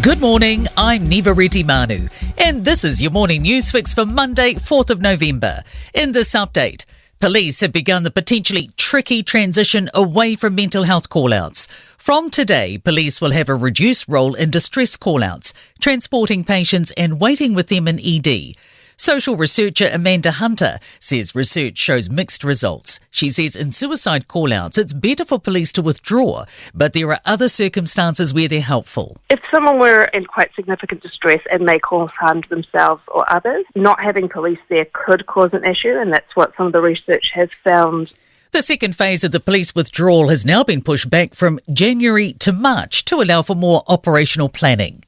Good morning, I'm Niva Reddy Manu, and this is your morning news fix for Monday, 4th of November. In this update, police have begun the potentially tricky transition away from mental health callouts. From today, police will have a reduced role in distress callouts, transporting patients and waiting with them in ED. Social researcher Amanda Hunter says research shows mixed results. She says in suicide callouts, it's better for police to withdraw, but there are other circumstances where they're helpful. If someone were in quite significant distress and may cause harm to themselves or others, not having police there could cause an issue, and that's what some of the research has found. The second phase of the police withdrawal has now been pushed back from January to March to allow for more operational planning.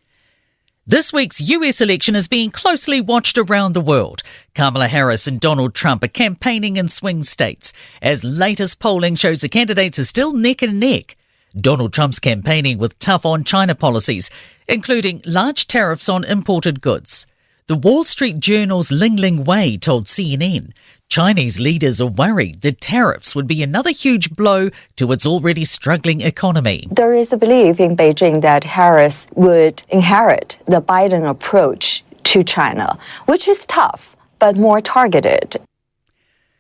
This week's US election is being closely watched around the world. Kamala Harris and Donald Trump are campaigning in swing states, as latest polling shows the candidates are still neck and neck. Donald Trump's campaigning with tough on China policies, including large tariffs on imported goods. The Wall Street Journal's Ling Ling Wei told CNN Chinese leaders are worried that tariffs would be another huge blow to its already struggling economy. There is a belief in Beijing that Harris would inherit the Biden approach to China, which is tough but more targeted.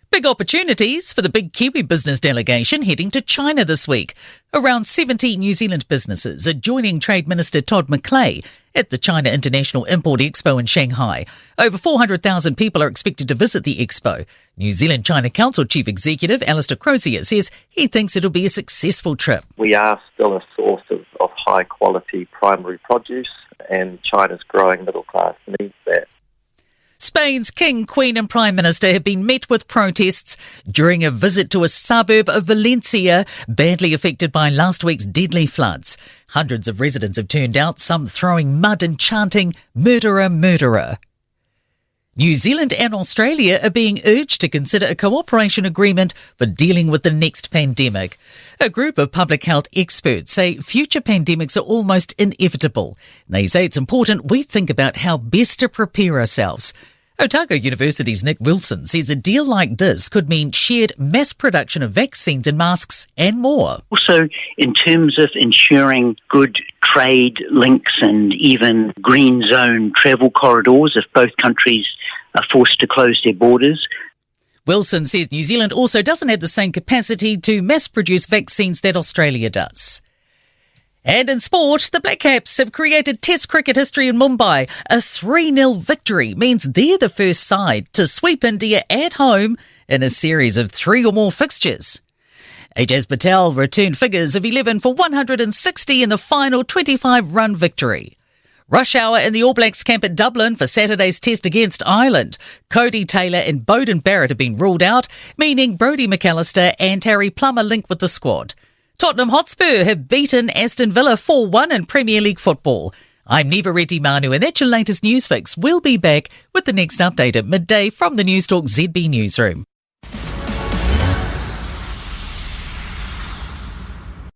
Big opportunities for the big Kiwi business delegation heading to China this week. Around 70 New Zealand businesses are joining Trade Minister Todd McClay at the China International Import Expo in Shanghai. Over 400,000 people are expected to visit the expo. New Zealand China Council Chief Executive Alistair Crozier says he thinks it'll be a successful trip. We are still a source of high quality primary produce, and China's growing middle class needs that. Spain's King, Queen and Prime Minister have been met with protests during a visit to a suburb of Valencia, badly affected by last week's deadly floods. Hundreds of residents have turned out, some throwing mud and chanting, "Murderer, murderer." New Zealand and Australia are being urged to consider a cooperation agreement for dealing with the next pandemic. A group of public health experts say future pandemics are almost inevitable. They say it's important we think about how best to prepare ourselves. Otago University's Nick Wilson says a deal like this could mean shared mass production of vaccines and masks and more. Also, in terms of ensuring good trade links and even green zone travel corridors if both countries are forced to close their borders. Wilson says New Zealand also doesn't have the same capacity to mass produce vaccines that Australia does. And in sport, the Black Caps have created Test cricket history in Mumbai. A 3-0 victory means they're the first side to sweep India at home in a series of 3 or more fixtures. Ajaz Patel returned figures of 11 for 160 in the final 25-run victory. Rush hour in the All Blacks camp at Dublin for Saturday's test against Ireland. Cody Taylor and Beauden Barrett have been ruled out, meaning Brodie McAllister and Harry Plummer link with the squad. Tottenham Hotspur have beaten Aston Villa 4-1 in Premier League football. I'm Niva Reddy Manu, and that's your latest news fix. We'll be back with the next update at midday from the Newstalk ZB newsroom.